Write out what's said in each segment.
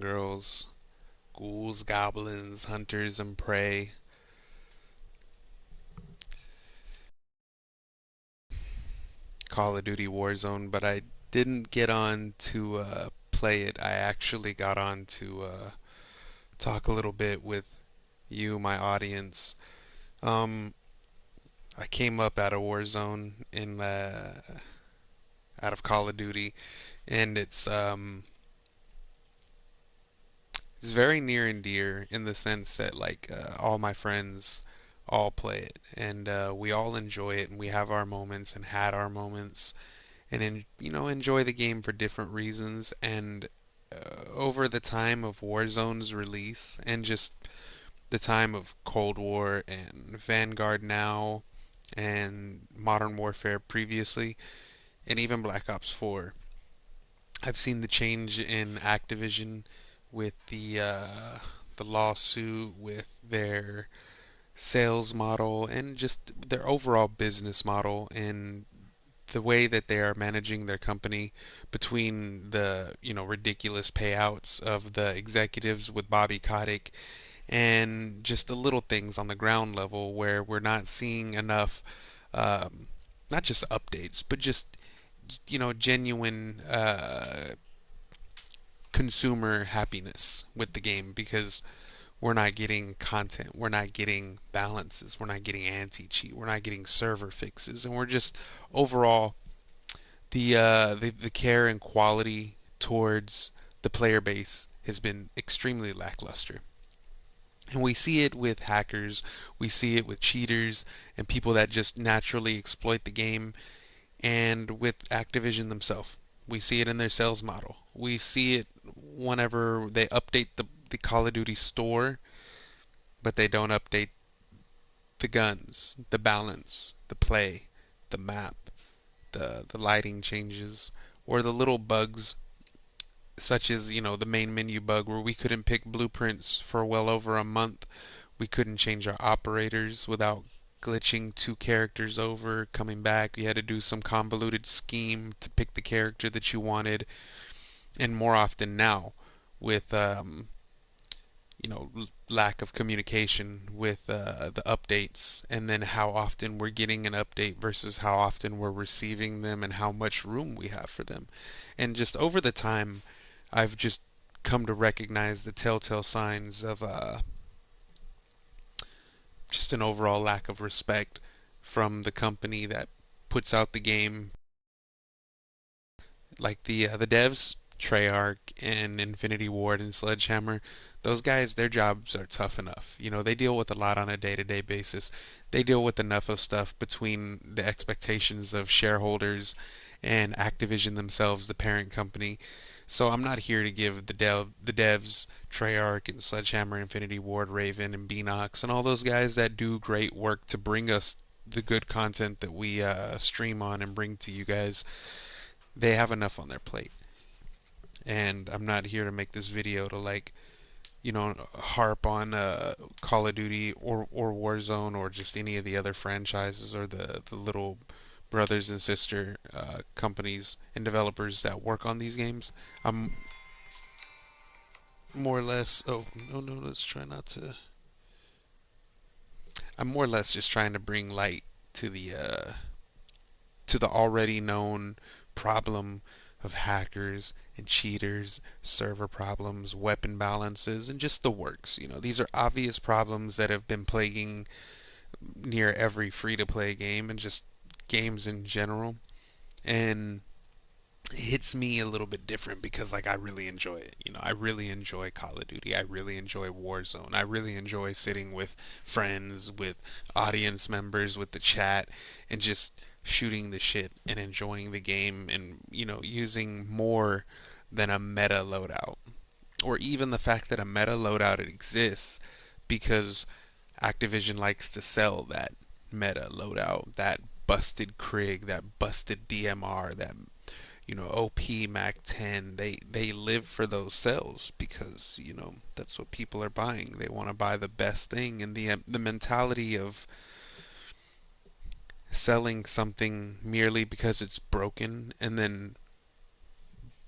girls, ghouls, goblins, hunters, and prey. Call of Duty Warzone, but I didn't get on to play it. I actually got on to talk a little bit with you, my audience. Um, I came up out of Warzone in out of Call of Duty, and it's very near and dear in the sense that all my friends all play it, and we all enjoy it, and we have our moments and had our moments, and enjoy the game for different reasons. And over the time of Warzone's release, and just the time of Cold War and Vanguard now, and Modern Warfare previously, and even Black Ops 4, I've seen the change in Activision with the lawsuit, with their sales model, and just their overall business model, and the way that they are managing their company, between the ridiculous payouts of the executives with Bobby Kotick, and just the little things on the ground level where we're not seeing enough, um, not just updates, but just genuine consumer happiness with the game, because we're not getting content, we're not getting balances, we're not getting anti-cheat, we're not getting server fixes, and we're just overall the care and quality towards the player base has been extremely lackluster. And we see it with hackers, we see it with cheaters, and people that just naturally exploit the game, and with Activision themselves. We see it in their sales model. We see it whenever they update the Call of Duty store, but they don't update the guns, the balance, the play, the map, the lighting changes, or the little bugs such as, the main menu bug where we couldn't pick blueprints for well over a month. We couldn't change our operators without glitching two characters over, coming back. You had to do some convoluted scheme to pick the character that you wanted. And more often now, with lack of communication with the updates, and then how often we're getting an update versus how often we're receiving them, and how much room we have for them. And just over the time, I've just come to recognize the telltale signs of just an overall lack of respect from the company that puts out the game, like the devs, Treyarch and Infinity Ward and Sledgehammer. Those guys, their jobs are tough enough. They deal with a lot on a day-to-day basis. They deal with enough of stuff between the expectations of shareholders and Activision themselves, the parent company. So I'm not here to give the devs, Treyarch and Sledgehammer, Infinity Ward, Raven and Beanox, and all those guys that do great work to bring us the good content that we stream on and bring to you guys. They have enough on their plate. And I'm not here to make this video to harp on Call of Duty or Warzone or just any of the other franchises, or the little brothers and sister companies and developers that work on these games. I'm more or less, oh no, no, let's try not to. I'm more or less just trying to bring light to the already known problem of hackers and cheaters, server problems, weapon balances, and just the works. These are obvious problems that have been plaguing near every free to play game, and just games in general. And it hits me a little bit different because I really enjoy it. I really enjoy Call of Duty. I really enjoy Warzone. I really enjoy sitting with friends, with audience members, with the chat, and just shooting the shit and enjoying the game, and using more than a meta loadout, or even the fact that a meta loadout exists, because Activision likes to sell that meta loadout, that busted Krig, that busted DMR, that OP Mac 10. They live for those sales because that's what people are buying. They want to buy the best thing, and the mentality of selling something merely because it's broken, and then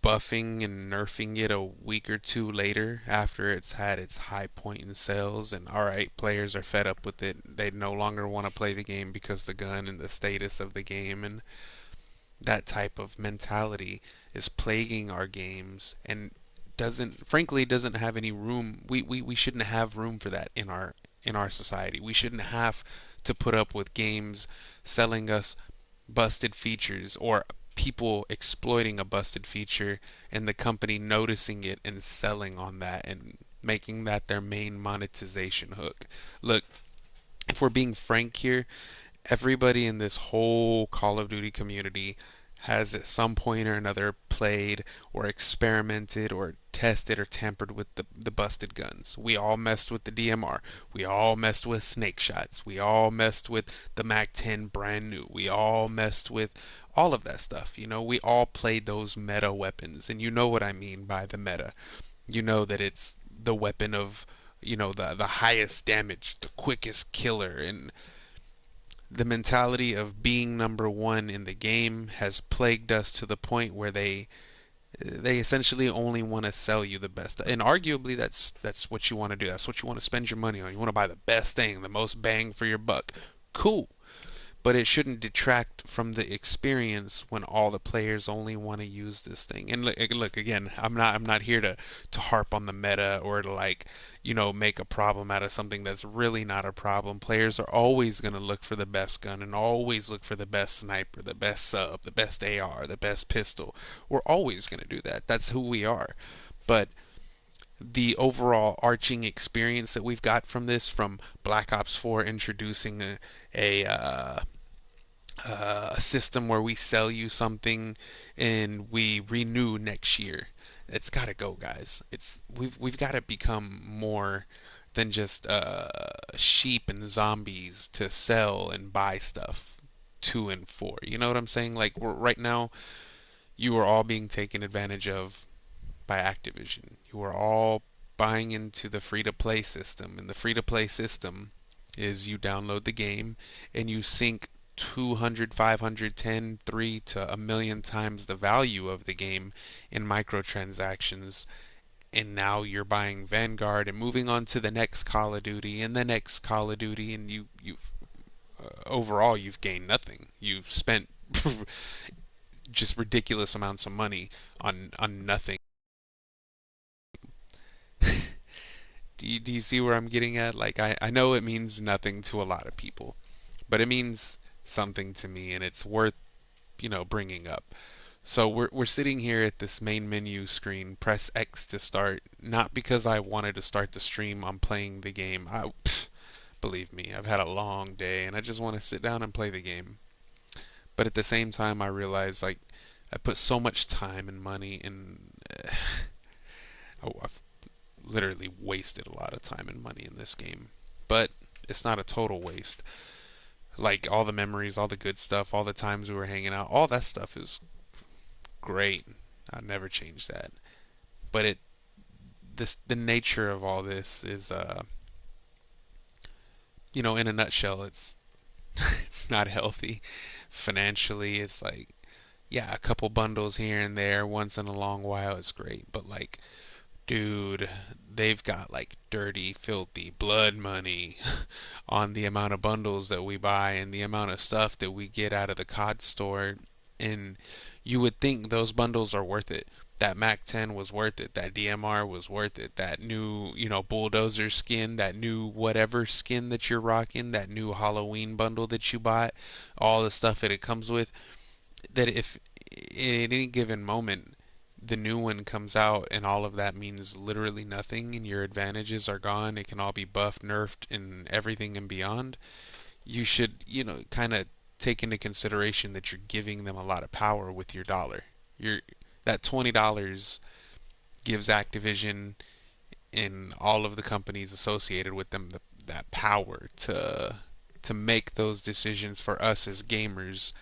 buffing and nerfing it a week or two later after it's had its high point in sales, and all right, players are fed up with it. They no longer want to play the game because the gun and the status of the game and that type of mentality is plaguing our games and doesn't have any room. We shouldn't have room for that in our society. We shouldn't have to put up with games selling us busted features or people exploiting a busted feature and the company noticing it and selling on that and making that their main monetization hook. Look, if we're being frank here, everybody in this whole Call of Duty community has at some point or another played or experimented or tested or tampered with the busted guns. We all messed with the DMR. We all messed with snake shots. We all messed with the MAC 10 brand new. We all messed with all of that stuff. You know, we all played those meta weapons. And you know what I mean by the meta. You know that it's the weapon of, the highest damage, the quickest killer, and the mentality of being number one in the game has plagued us to the point where they essentially only want to sell you the best. And arguably that's what you want to do. That's what you want to spend your money on. You want to buy the best thing, the most bang for your buck. Cool. But it shouldn't detract from the experience when all the players only want to use this thing. And look again, I'm not here to harp on the meta or to make a problem out of something that's really not a problem. Players are always going to look for the best gun and always look for the best sniper, the best sub, the best AR, the best pistol. We're always going to do that. That's who we are. But the overall arching experience that we've got from this, from Black Ops 4 introducing a system where we sell you something and we renew next year. It's got to go, guys. We've got to become more than just sheep and zombies to sell and buy stuff two and four. You know what I'm saying? Like right now, you are all being taken advantage of by Activision. You are all buying into the free to play system, and the free to play system is you download the game and you sink 200, 500, 10, 3 to a million times the value of the game in microtransactions. And now you're buying Vanguard and moving on to the next Call of Duty and the next Call of Duty, and you overall you've gained nothing. You've spent just ridiculous amounts of money on nothing. Do you see where I'm getting at? Like, I know it means nothing to a lot of people, but it means something to me, and it's worth, bringing up. So we're sitting here at this main menu screen, press X to start, not because I wanted to start the stream on playing the game. Believe me, I've had a long day and I just want to sit down and play the game. But at the same time, I realize like I put so much time and money and I've literally wasted a lot of time and money in this game. But it's not a total waste. Like all the memories, all the good stuff, all the times we were hanging out, all that stuff is great. I'd never change that. But the nature of all this is in a nutshell, it's not healthy financially. It's like, yeah, a couple bundles here and there once in a long while is great, but like, dude, they've got like dirty, filthy blood money on the amount of bundles that we buy and the amount of stuff that we get out of the COD store. And you would think those bundles are worth it. That MAC 10 was worth it. That DMR was worth it. That new, bulldozer skin, that new whatever skin that you're rocking, that new Halloween bundle that you bought, all the stuff that it comes with, that if at any given moment the new one comes out and all of that means literally nothing and your advantages are gone, it can all be buffed, nerfed, and everything and beyond, you should, kind of take into consideration that you're giving them a lot of power with your dollar. That $20 gives Activision and all of the companies associated with them that power to make those decisions for us as gamers.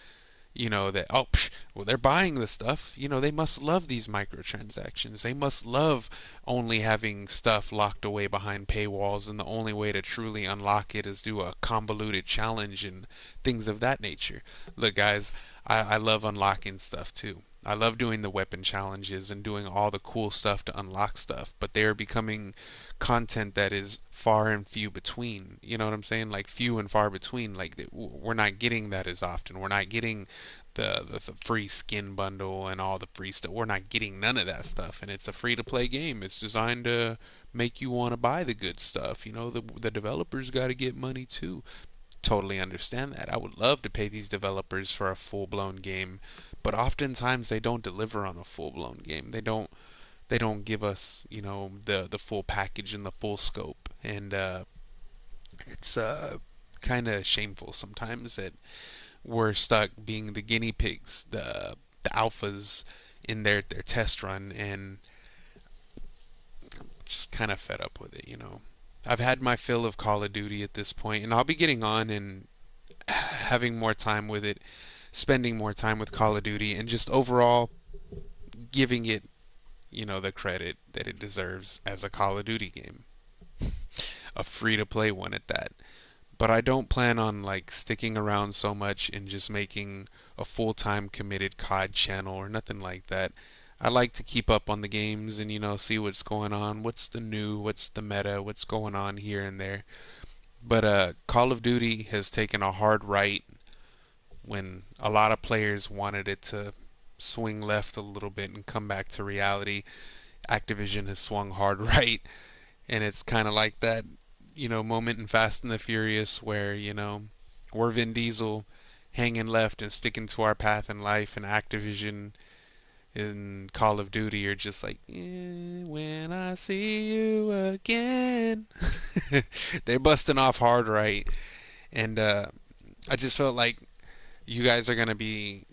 That, oh, well, they're buying the stuff. They must love these microtransactions. They must love only having stuff locked away behind paywalls, and the only way to truly unlock it is do a convoluted challenge and things of that nature. Look, guys, I love unlocking stuff too. I love doing the weapon challenges and doing all the cool stuff to unlock stuff, but they are becoming content that is far and few between. You know what I'm saying? Like few and far between. Like we're not getting that as often. We're not getting the free skin bundle and all the free stuff. We're not getting none of that stuff, and it's a free to play game. It's designed to make you want to buy the good stuff. You know, the developers got to get money too. Totally understand that. I would love to pay these developers for a full-blown game, but oftentimes they don't deliver on a full-blown game. They don't give us, the full package and the full scope. And it's kind of shameful sometimes that we're stuck being the guinea pigs, the alphas in their test run, and just kind of fed up with it. I've had my fill of Call of Duty at this point, and I'll be getting on and having more time with it, spending more time with Call of Duty, and just overall giving it, the credit that it deserves as a Call of Duty game, a free to play one at that. But I don't plan on like sticking around so much and just making a full-time committed COD channel or nothing like that. I like to keep up on the games and see what's going on, what's the new, what's the meta, what's going on here and there. But Call of Duty has taken a hard right when a lot of players wanted it to swing left a little bit and come back to reality. Activision has swung hard right, and it's kind of like that, moment in Fast and the Furious where, we're Vin Diesel hanging left and sticking to our path in life, and Activision in Call of Duty are just like, when I see you again. They're busting off hard right, and I just felt like you guys are gonna be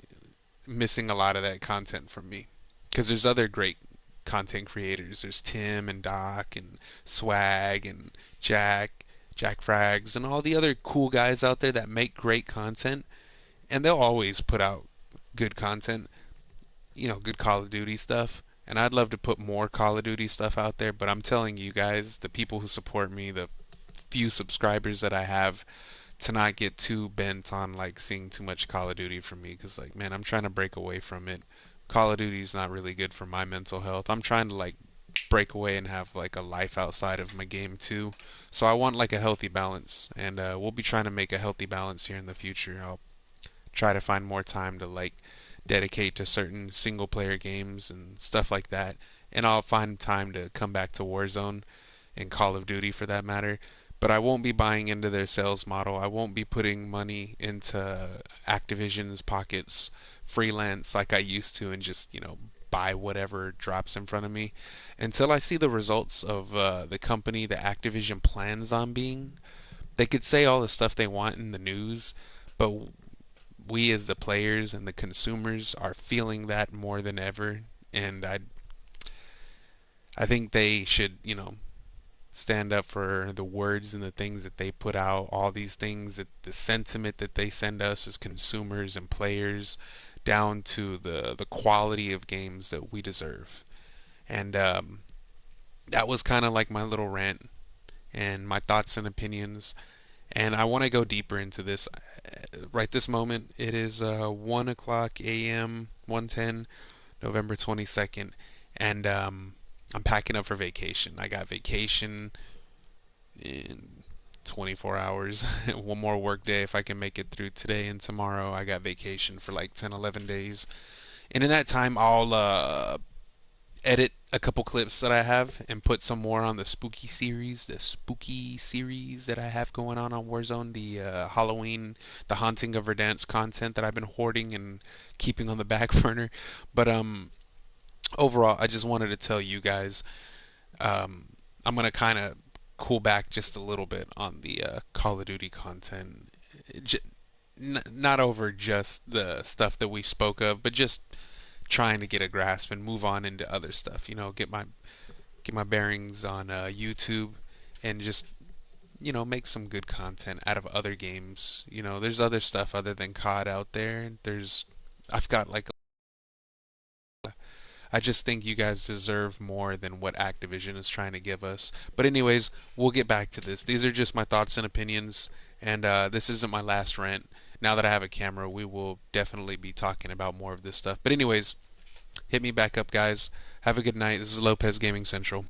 missing a lot of that content from me because there's other great content creators. There's Tim and Doc and Swag and Jack Frags, and all the other cool guys out there that make great content, and they'll always put out good content, good Call of Duty stuff. And I'd love to put more Call of Duty stuff out there, but I'm telling you guys, the people who support me, the few subscribers that I have, to not get too bent on like seeing too much Call of Duty from me because like man, I'm trying to break away from it. Call of Duty is not really good for my mental health. I'm trying to like break away and have like a life outside of my game too. So I want like a healthy balance, and we'll be trying to make a healthy balance here in the future. I'll try to find more time to like dedicate to certain single player games and stuff like that. And I'll find time to come back to Warzone and Call of Duty for that matter. But I won't be buying into their sales model. I won't be putting money into Activision's pockets freelance like I used to and just, buy whatever drops in front of me until I see the results of the company that Activision plans on being. They could say all the stuff they want in the news, but we as the players and the consumers are feeling that more than ever. And I think they should, stand up for the words and the things that they put out, all these things, that the sentiment that they send us as consumers and players, down to the quality of games that we deserve. And that was kind of like my little rant and my thoughts and opinions. And I want to go deeper into this. Right this moment, it is 1 o'clock a.m., 1:10, November 22nd, and I'm packing up for vacation. I got vacation in 24 hours. One more work day if I can make it through today and tomorrow. I got vacation for like 10, 11 days. And in that time, I'll edit a couple clips that I have and put some more on the spooky series that I have going on Warzone, the Halloween, the Haunting of Verdansk content that I've been hoarding and keeping on the back burner. But overall, I just wanted to tell you guys, um, I'm gonna kind of cool back just a little bit on the Call of Duty content. J- Not over just the stuff that we spoke of, but just trying to get a grasp and move on into other stuff. Get my bearings on YouTube and just make some good content out of other games. There's other stuff other than COD out there. I've got like I just think you guys deserve more than what Activision is trying to give us. But anyways, we'll get back to this. These are just my thoughts and opinions, and this isn't my last rant. Now that I have a camera, we will definitely be talking about more of this stuff. But anyways, hit me back up, guys. Have a good night. This is Lopez Gaming Central.